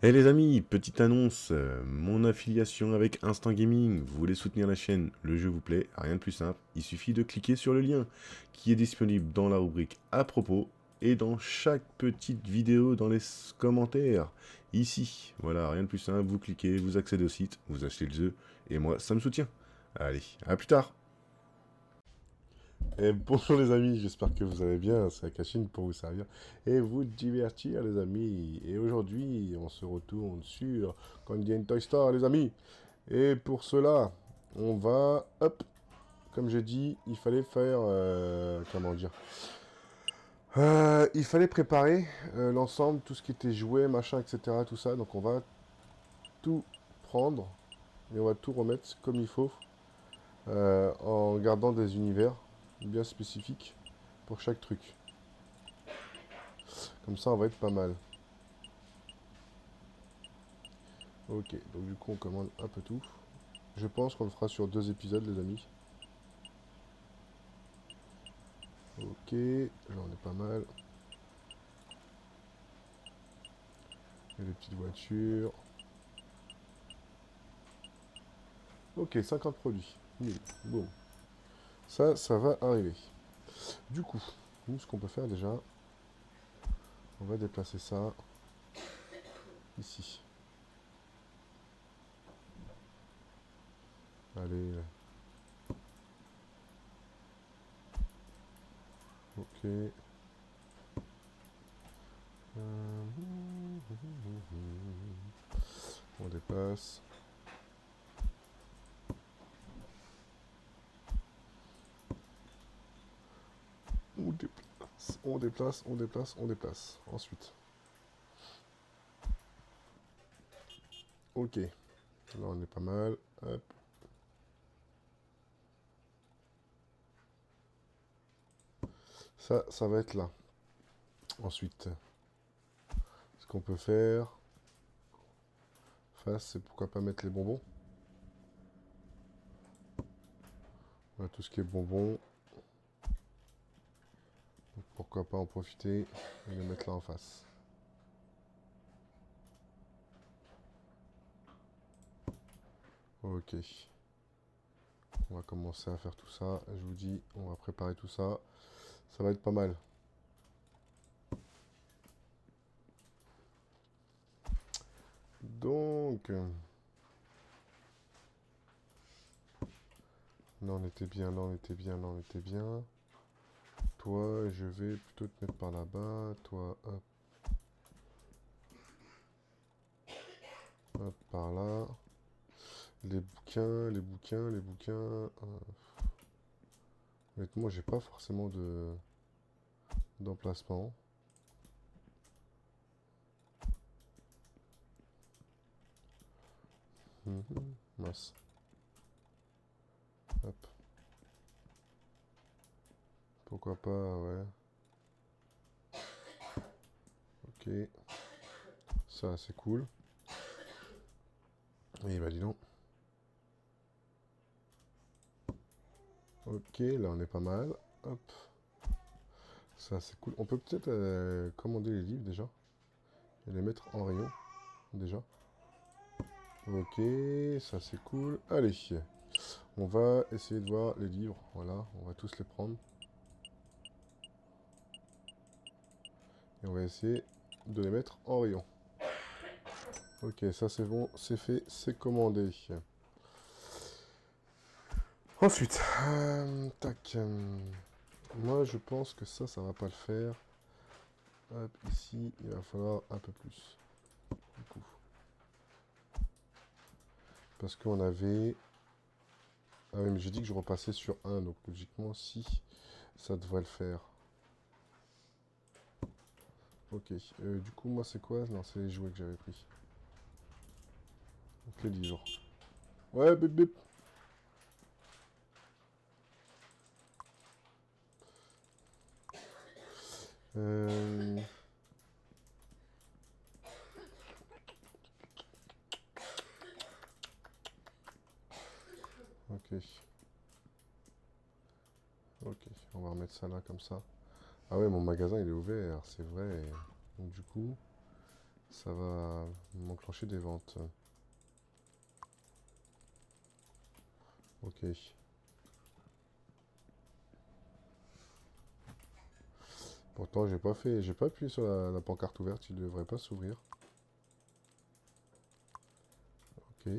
Eh les amis, petite annonce, mon affiliation avec Instant Gaming, vous voulez soutenir la chaîne, le jeu vous plaît, rien de plus simple, il suffit de cliquer sur le lien qui est disponible dans la rubrique à propos et dans chaque petite vidéo dans les commentaires, ici. Voilà, rien de plus simple, vous cliquez, vous accédez au site, vous achetez le jeu, et moi ça me soutient. Allez, à plus tard. Et bonjour les amis, j'espère que vous allez bien, c'est Akashine pour vous servir et vous divertir les amis. Et aujourd'hui, on se retourne sur Candy Toy Store les amis. Et pour cela, on va, hop, comme j'ai dit, il fallait faire, comment dire, il fallait préparer l'ensemble, tout ce qui était jouet, machin, etc. Tout ça, donc on va tout prendre et on va tout remettre comme il faut en gardant des univers bien spécifiques pour chaque truc. Comme ça, on va être pas mal. Ok, donc du coup, on commande un peu tout. Je pense qu'on le fera sur 2 épisodes, les amis. Ok, là, on est pas mal. Et les petites voitures. Ok, 50 produits. 1000. Bon. Ça va arriver. Du coup, nous, ce qu'on peut faire déjà, on va déplacer ça ici. Allez. Ok. On déplace. On déplace. On déplace, on déplace, on déplace. Ensuite. Ok. Là, on est pas mal. Hop. Ça va être là. Ensuite, ce qu'on peut faire, face, c'est pourquoi pas mettre les bonbons. Voilà, tout ce qui est bonbons. Donc, pourquoi pas en profiter et les mettre là en face. Ok. On va commencer à faire tout ça. Je vous dis, on va préparer tout ça. Ça va être pas mal. Donc, là on était bien, là on était bien, là on était bien. Toi, je vais plutôt te mettre par là-bas. Toi, hop, hop, par là. Les bouquins, les bouquins, les bouquins. Honnêtement, j'ai pas forcément d'emplacement. Mince. Hop. Pourquoi pas, ouais. Ok. Ça, c'est cool. Et bah dis donc. Ok, là on est pas mal. Hop. Ça, c'est cool. On peut peut-être commander les livres déjà. Et les mettre en rayon, déjà. Ok, ça c'est cool. Allez. On va essayer de voir les livres. Voilà, on va tous les prendre. Et on va essayer de les mettre en rayon. Ok, ça c'est bon, c'est fait, c'est commandé. Ensuite, tac. Moi je pense que ça va pas le faire. Hop, ici, il va falloir un peu plus. Du coup. Parce qu'on avait... Ah oui, mais j'ai dit que je repassais sur un, donc logiquement, si, ça devrait le faire. Ok, du coup, moi, c'est quoi? Non, c'est les jouets que j'avais pris. Donc, les livres. Ouais, bip bip. Euh... Ok. Ok, on va remettre ça là, comme ça. Ah ouais, mon magasin, il est ouvert, c'est vrai. Donc, du coup, ça va m'enclencher des ventes. Ok. Pourtant, j'ai pas appuyé sur la pancarte ouverte, il devrait pas s'ouvrir. Ok.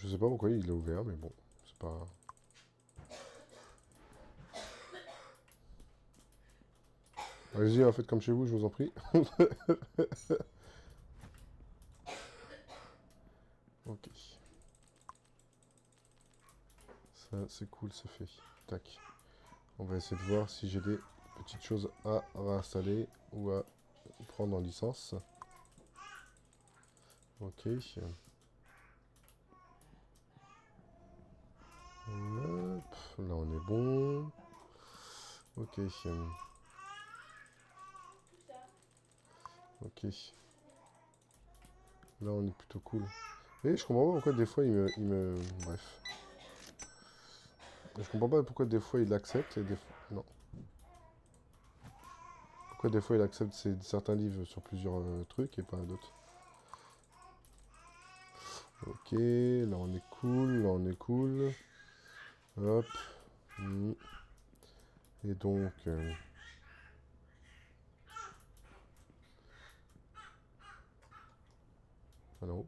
Je sais pas pourquoi il est ouvert, mais bon, c'est pas... Allez-y, faites comme chez vous, je vous en prie. Ok. Ça, c'est cool, c'est fait. Tac. On va essayer de voir si j'ai des petites choses à réinstaller ou à prendre en licence. Ok. Hop, là on est bon. Ok. Ok. Là on est plutôt cool. Et je comprends pas pourquoi des fois Bref. Je comprends pas pourquoi des fois il accepte et des fois... Non. Pourquoi des fois il accepte certains livres sur plusieurs trucs et pas d'autres. Ok, là on est cool, là on est cool. Hop. Hmm. Et donc... alors,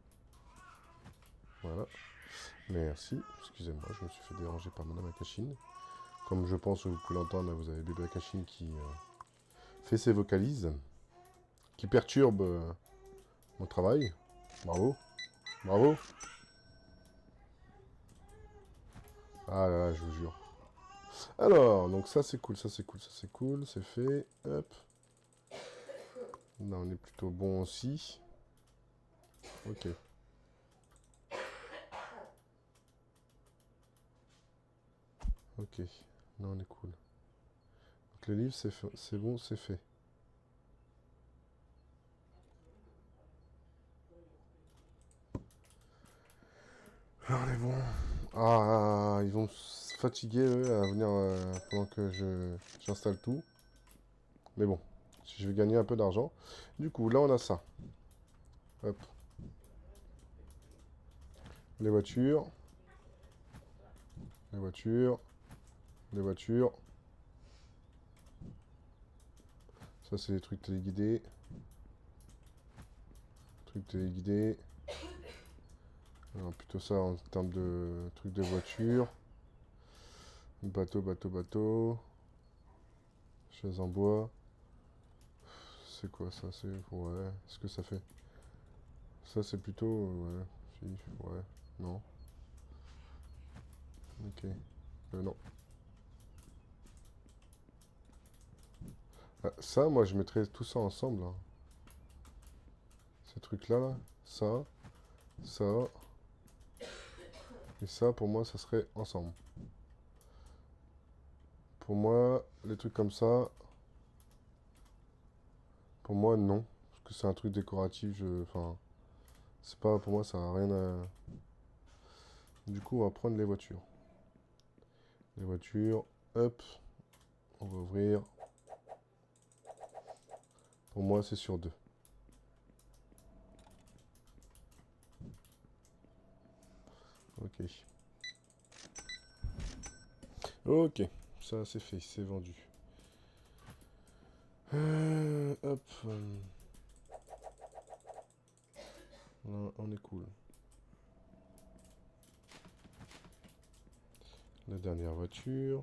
voilà. Merci. Excusez-moi, je me suis fait déranger par Madame Akashine. Comme je pense que vous pouvez l'entendre, vous avez bébé Akashine qui fait ses vocalises, qui perturbe mon travail. Bravo. Bravo. Ah là là, je vous jure. Alors, donc ça c'est cool, ça c'est cool, ça c'est cool, c'est fait. Hop. Là on est plutôt bon aussi. Ok. Ok. Là on est cool. Donc le livre c'est bon, c'est fait. Là on est bon. Ah, ils vont se fatiguer eux, à venir pendant que j'installe tout. Mais bon, je vais gagner un peu d'argent. Du coup, là on a ça. Hop. Les voitures. Les voitures. Les voitures. Ça c'est les trucs téléguidés. Trucs téléguidés. Alors, plutôt ça en termes de trucs de voiture. Bateau, bateau, bateau. Chaise en bois. C'est quoi ça? C'est... Ouais. Ce que ça fait? Ça c'est plutôt... ouais. Si, ouais. Non. Ok. Non. Ah, ça, moi je mettrais tout ça ensemble, hein. Ces trucs-là, là. Ça. Ça. Et ça, pour moi, ça serait ensemble. Pour moi, les trucs comme ça, pour moi, non. Parce que c'est un truc décoratif, enfin, c'est pas, pour moi, ça a rien à... Du coup, on va prendre les voitures. Les voitures, hop, on va ouvrir. Pour moi, c'est sur deux. Ok. Ok, ça c'est fait, c'est vendu. Hop. Là, on est cool. La dernière voiture.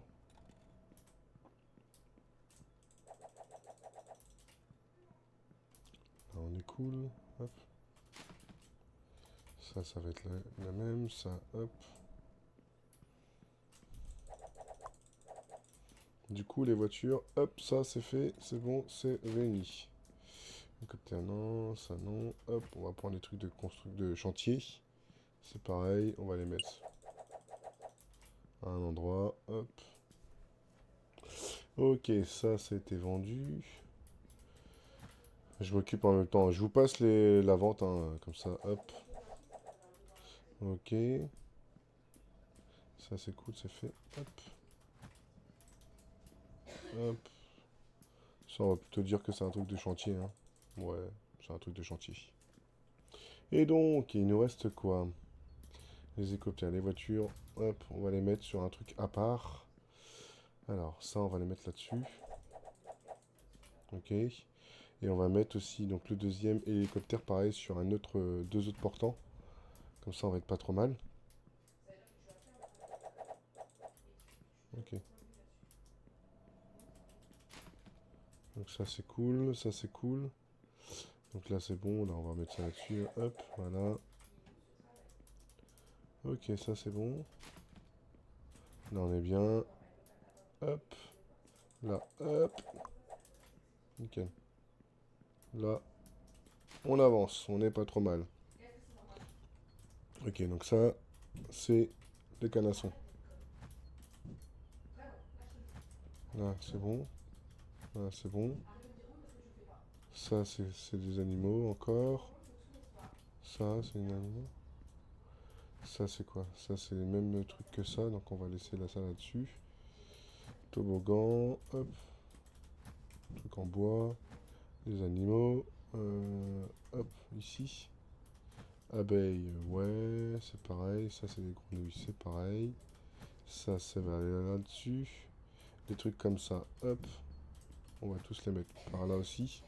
Là, on est cool. Hop. Ça va être la même. Ça, hop. Du coup, les voitures, hop, ça c'est fait, c'est bon, c'est réuni. Côté non, ça non. Hop, on va prendre les trucs de chantier. C'est pareil, on va les mettre à un endroit. Hop. Ok, ça c'était vendu. Je m'occupe en même temps. Je vous passe la vente, hein, comme ça. Hop. Ok. Ça c'est cool, c'est fait. Hop. Hop. Ça, on va plutôt dire que c'est un truc de chantier, hein. Ouais, c'est un truc de chantier. Et donc, il nous reste quoi? Les hélicoptères, les voitures. Hop, on va les mettre sur un truc à part. Alors, ça, on va les mettre là-dessus. Ok. Et on va mettre aussi donc le deuxième hélicoptère, pareil, sur un autre, deux autres portants. Comme ça, on va être pas trop mal. Ok. Donc ça, c'est cool. Ça, c'est cool. Donc là, c'est bon. Là, on va mettre ça là-dessus. Hop, voilà. Ok, ça, c'est bon. Là, on est bien. Hop. Là, hop. Nickel. Là, on avance. On n'est pas trop mal. Ok, donc ça, c'est les canassons. Là, c'est bon. Là, c'est bon. Ça, c'est des animaux encore. Ça, c'est des animaux. Ça, c'est quoi? Ça, c'est les mêmes trucs que ça. Donc, on va laisser ça là-dessus. Toboggan. Hop. Truc en bois. Les animaux. Hop, ici. Abeille, ouais, c'est pareil. Ça, c'est des grenouilles, c'est pareil. Ça va aller là-dessus. Des trucs comme ça, hop. On va tous les mettre par là aussi.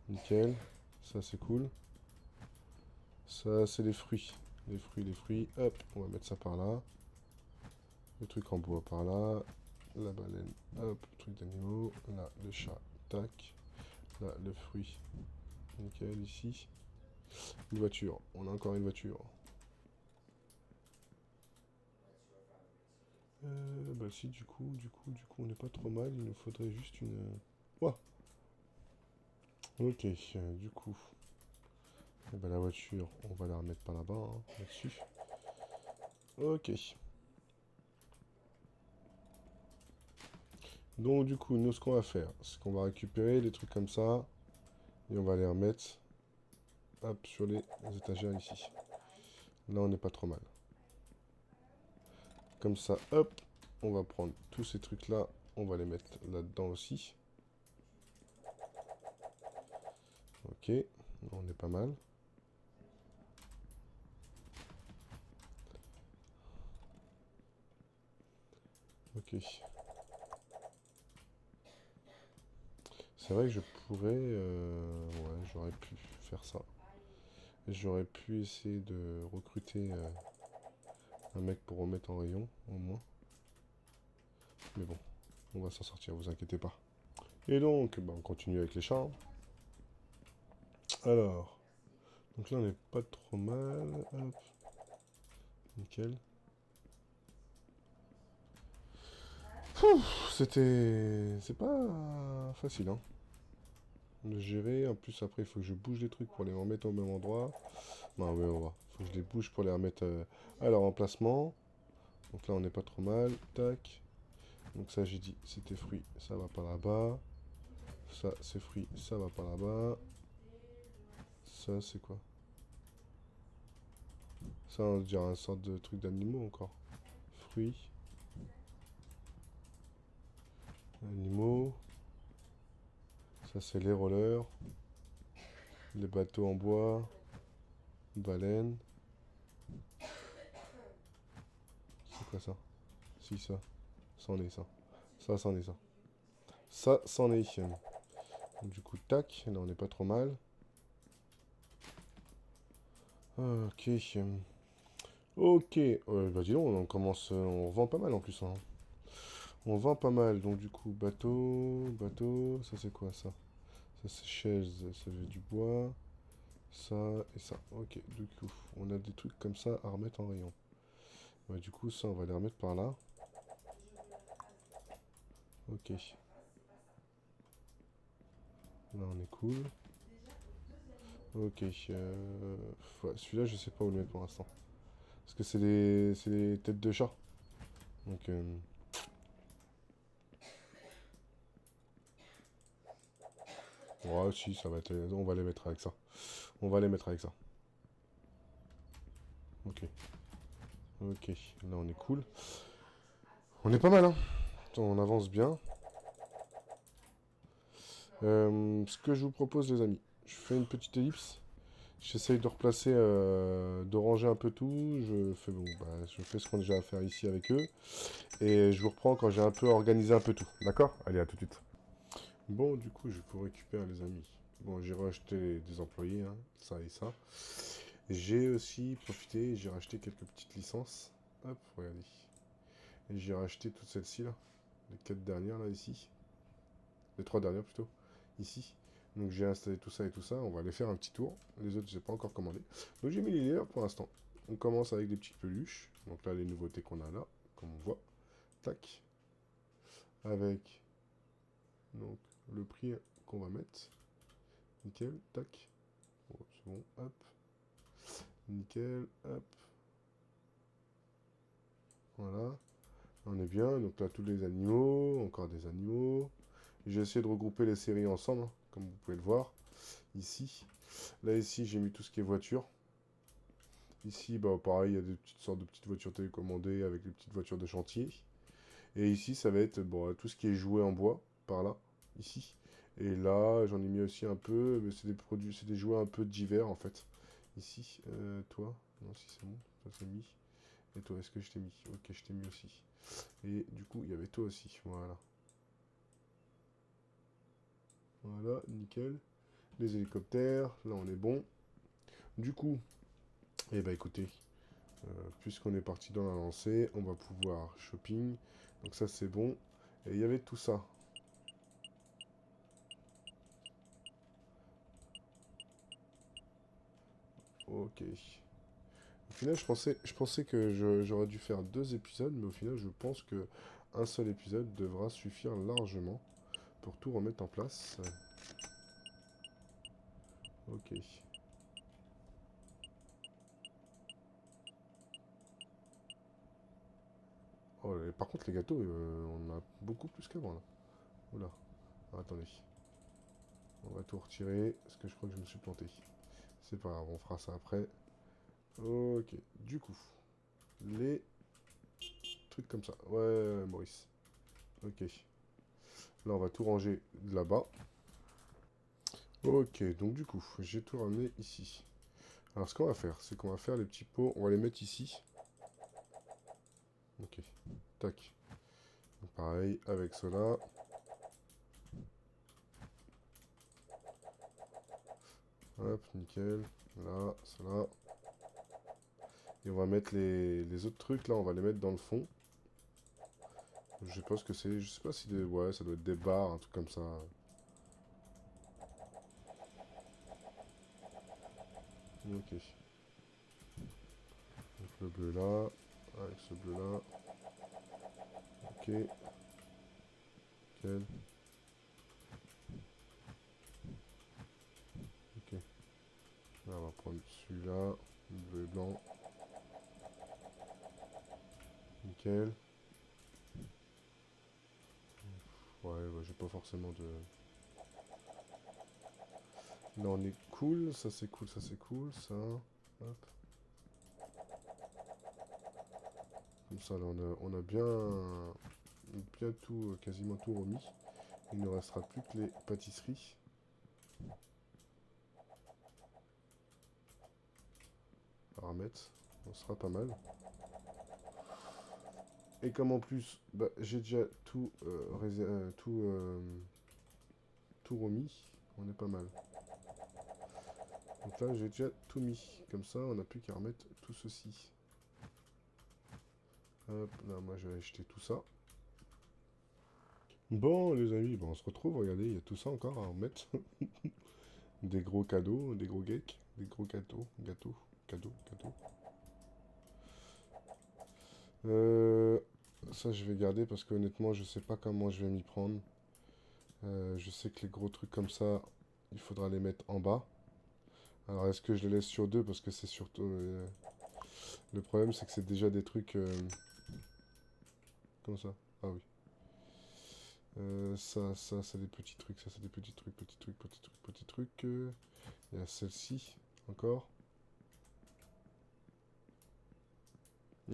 Nickel. Ça, c'est cool. Ça, c'est les fruits. Les fruits, les fruits. Hop, on va mettre ça par là. Le truc en bois par là. La baleine. Hop, truc d'animaux. Là, le chat. Tac. Là, le fruit. Nickel, ici. Une voiture. On a encore une voiture. Bah si, du coup, on n'est pas trop mal. Il nous faudrait juste une... Ouah. Ok, du coup... Eh ben, la voiture, on va la remettre par là-bas, hein, là-dessus. Ok. Donc du coup, nous, ce qu'on va faire, c'est qu'on va récupérer des trucs comme ça. Et on va les remettre, hop, sur les étagères ici. Là, on n'est pas trop mal. Comme ça, hop, on va prendre tous ces trucs-là. On va les mettre là-dedans aussi. Ok, on est pas mal. Ok. C'est vrai que je pourrais... ouais, j'aurais pu faire ça. J'aurais pu essayer de recruter un mec pour remettre en rayon, au moins. Mais bon, on va s'en sortir, vous inquiétez pas. Et donc, bah, on continue avec les chats, hein. Alors, donc là on n'est pas trop mal. Hop, nickel. C'était... C'est pas facile, hein, de gérer. En plus, après, il faut que je bouge les trucs pour les remettre au même endroit. Non, mais on va. Faut que je les bouge pour les remettre à leur emplacement. Donc là, on n'est pas trop mal. Tac. Donc ça, j'ai dit, c'était fruits, ça va pas là-bas. Ça, c'est fruits, ça va pas là-bas. Ça, c'est quoi? Ça, on dirait un sorte de truc d'animaux encore. Fruits. Animaux. Ça, c'est les rollers. Les bateaux en bois. Baleines. C'est quoi ça? Si, ça. C'en est ça. Ça, c'en est ça. Ça, c'en est. Donc, du coup, tac. Là, on n'est pas trop mal. Ok. Ok. Bah dis donc, on commence... on vend pas mal en plus, hein. On vend pas mal. Donc du coup, bateau, bateau. Ça, c'est quoi, ça? Ça, c'est chaise. Ça veut du bois. Ça et ça. Ok. Du coup, on a des trucs comme ça à remettre en rayon. Ouais, du coup, ça, on va les remettre par là. Ok. Là, on est cool. Ok. Ouais, celui-là, je sais pas où le mettre pour l'instant. Parce que c'est des têtes de chat. Donc, ouais, si, ça va être... On va les mettre avec ça. On va les mettre avec ça. Ok. Ok, là on est cool. On est pas mal, hein. On avance bien. Ce que je vous propose, les amis, je fais une petite ellipse. J'essaye de replacer, de ranger un peu tout. Je fais ce qu'on a déjà à faire ici avec eux. Et je vous reprends quand j'ai un peu organisé un peu tout. D'accord? Allez, à tout de suite. Bon, du coup, je vous récupère, les amis. Bon, j'ai racheté des employés, hein, ça et ça. J'ai aussi profité, j'ai racheté quelques petites licences. Hop, regardez. Et j'ai racheté toutes celles-ci, là. Les 4 dernières, là, ici. Les 3 dernières, plutôt. Ici. Donc j'ai installé tout ça et tout ça. On va aller faire un petit tour. Les autres, je n'ai pas encore commandé. Donc j'ai mis les leaders pour l'instant. On commence avec des petites peluches. Donc là, les nouveautés qu'on a là, comme on voit. Tac. Avec donc le prix qu'on va mettre. Nickel. Tac. Bon, c'est bon. Hop. Nickel. Hop. Voilà. On est bien. Donc là, tous les animaux. Encore des animaux. J'ai essayé de regrouper les séries ensemble, hein, comme vous pouvez le voir. Ici. Là, ici, j'ai mis tout ce qui est voiture. Ici, bah, pareil, il y a des petites sortes de petites voitures télécommandées avec des petites voitures de chantier. Et ici, ça va être bon, tout ce qui est jouet en bois, par là, ici. Et là, j'en ai mis aussi un peu, mais c'est des produits, c'est des jouets un peu divers, en fait. Ici, toi, non, si c'est bon, ça c'est mis. Et toi, est-ce que je t'ai mis? Ok, je t'ai mis aussi. Et du coup, il y avait toi aussi, voilà. Voilà, nickel. Les hélicoptères, là on est bon. Du coup, eh ben écoutez, puisqu'on est parti dans la lancée, on va pouvoir shopping. Donc ça c'est bon. Et il y avait tout ça. Ok. Au final, je pensais que j'aurais dû faire 2 épisodes, mais au final, je pense que un seul épisode devra suffire largement pour tout remettre en place. Ok. Oh, par contre, les gâteaux, on a beaucoup plus qu'avant, là. Oula. Ah, attendez. On va tout retirer, parce que je crois que je me suis planté. C'est pas grave, on fera ça après. Ok. Du coup, les trucs comme ça. Ouais, Maurice. Ok. Là, on va tout ranger là-bas. Ok, donc du coup, j'ai tout ramené ici. Alors, ce qu'on va faire, c'est qu'on va faire les petits pots, on va les mettre ici. Ok, tac. Donc, pareil, avec cela. Hop, nickel. Là, cela. Et on va mettre les autres trucs, là, on va les mettre dans le fond. Je sais pas ce que c'est, je sais pas si des... Ouais, ça doit être des barres, un truc comme ça. Ok. Donc le bleu là, avec ce bleu là. Ok, nickel. Ok. Là, on va prendre celui-là, bleu et blanc. Nickel. Ouais, bah, j'ai pas forcément de... Là, on est cool, ça c'est cool, ça c'est cool, ça. Hop. Comme ça, là, on a bien tout, quasiment tout remis. Il ne restera plus que les pâtisseries. À remettre. On sera pas mal. Et comme en plus, bah, j'ai déjà tout remis, on est pas mal. Donc là, j'ai déjà tout mis. Comme ça, on n'a plus qu'à remettre tout ceci. Hop, là, moi, je vais acheter tout ça. Bon, les amis, on se retrouve. Regardez, il y a tout ça encore à remettre. Des gros cadeaux, des gros geeks, des gros cadeaux. Euh, Ça, je vais garder parce que honnêtement, je sais pas comment je vais m'y prendre. Je sais que les gros trucs comme ça, il faudra les mettre en bas. Alors, est-ce que je les laisse sur deux parce que c'est surtout... le problème, c'est que c'est déjà des trucs... Comme ça. Ah oui. Ça, c'est des petits trucs. Ça, c'est des petits trucs, petits trucs. Il y a celle-ci, encore.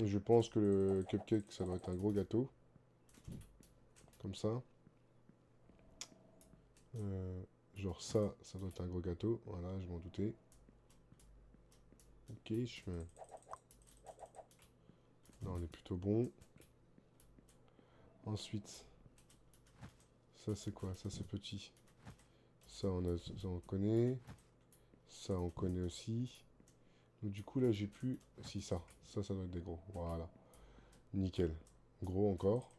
Je pense que le cupcake, ça doit être un gros gâteau. Comme ça. Euh, genre ça doit être un gros gâteau. Voilà, je m'en doutais. Ok, je fais... Là, on est plutôt bon. Ensuite, ça c'est quoi? Ça c'est petit. Ça on connaît. Ça on connaît aussi. Donc du coup là j'ai plus... Si ça. Ça doit être des gros. Voilà. Nickel. Gros encore.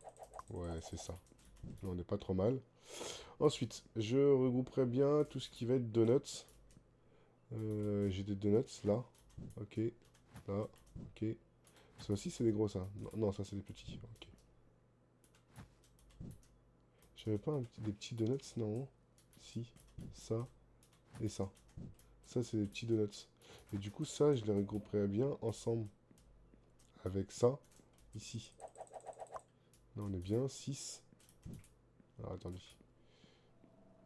Ouais, c'est ça. Là, on n'est pas trop mal. Ensuite, je regrouperai bien tout ce qui va être donuts. J'ai des donuts là. Ok. Là. Ok. Ça aussi, c'est des gros, ça. Non, non, ça, c'est des petits. Ok. J'avais pas des petits donuts, non? Si. Ça. Et ça. Ça, c'est des petits donuts. Et du coup, ça, je les regrouperai bien ensemble. Avec ça. Ici. Là, on est bien. 6. Alors, attendez.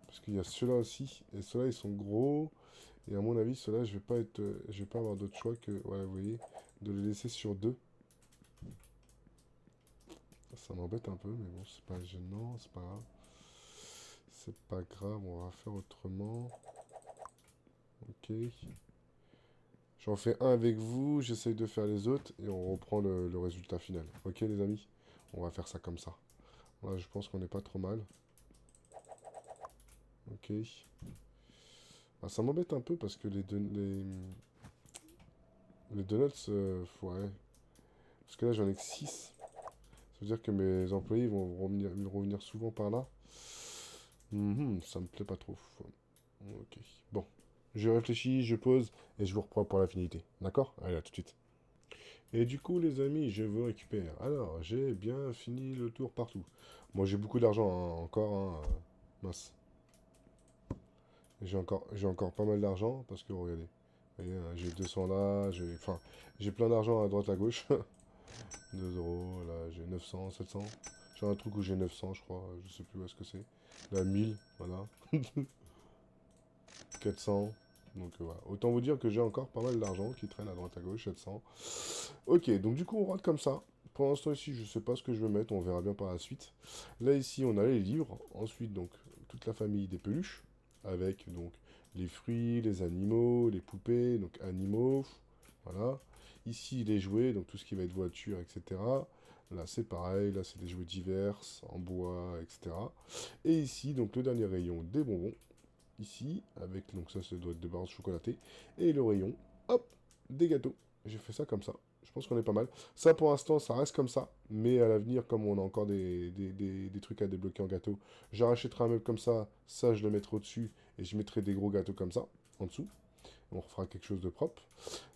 Parce qu'il y a ceux-là aussi. Et ceux-là, ils sont gros. Et à mon avis, ceux-là, je vais pas avoir d'autre choix que, voilà, vous voyez, de les laisser sur 2. Ça m'embête un peu, mais bon, c'est pas gênant, c'est pas grave. C'est pas grave, on va faire autrement. Ok. J'en fais un avec vous, j'essaye de faire les autres, et on reprend le résultat final. Ok, les amis? On va faire ça comme ça. Là, je pense qu'on n'est pas trop mal. Ok. Ah, ça m'embête un peu parce que les donuts, ouais. Parce que là, j'en ai que 6. Ça veut dire que mes employés vont revenir souvent par là. Ça me plaît pas trop. Ok. Bon. Je réfléchis, je pose et je vous reprends pour la finalité. D'accord? Allez, à tout de suite. Et du coup, les amis, je vous récupère. Alors, j'ai bien fini le tour partout. Moi, j'ai beaucoup d'argent encore. Mince. J'ai encore pas mal d'argent parce que regardez. Vous voyez, j'ai 200 là, enfin, j'ai plein d'argent à droite à gauche. 2 euros, là, j'ai 900, 700. J'ai un truc où j'ai 900, je crois. Je sais plus où est-ce que c'est. Là, 1000, voilà. 400. Donc voilà. Autant vous dire que j'ai encore pas mal d'argent qui traîne à droite à gauche, 700. Ok, donc du coup on rentre comme ça. Pour l'instant ici, je sais pas ce que je vais mettre, on verra bien par la suite. Là ici, on a les livres. Ensuite, donc, toute la famille des peluches. Avec donc les fruits, les animaux, les poupées, donc animaux. Voilà. Ici, les jouets, donc tout ce qui va être voiture, etc. Là, c'est pareil, là, c'est des jouets divers, en bois, etc. Et ici, donc le dernier rayon des bonbons ici, avec, donc ça doit être des barres chocolatées, et le rayon, hop, des gâteaux. J'ai fait ça comme ça. Je pense qu'on est pas mal. Ça, pour l'instant, ça reste comme ça. Mais à l'avenir, comme on a encore des trucs à débloquer en gâteau, je rachèterai un meuble comme ça, je le mettrai au-dessus, et je mettrai des gros gâteaux comme ça, en dessous. On refera quelque chose de propre.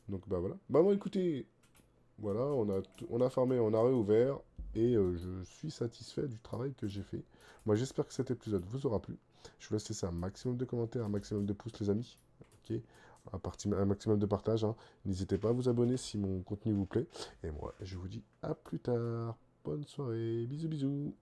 Donc, bah voilà. Bah bon, écoutez, voilà, on a farmé, on a réouvert, et je suis satisfait du travail que j'ai fait. Moi, j'espère que cet épisode vous aura plu. Je vous laisse laisser un maximum de commentaires, un maximum de pouces, les amis. Ok, un maximum de partage, hein. N'hésitez pas à vous abonner si mon contenu vous plaît. Et moi, je vous dis à plus tard. Bonne soirée. Bisous, bisous.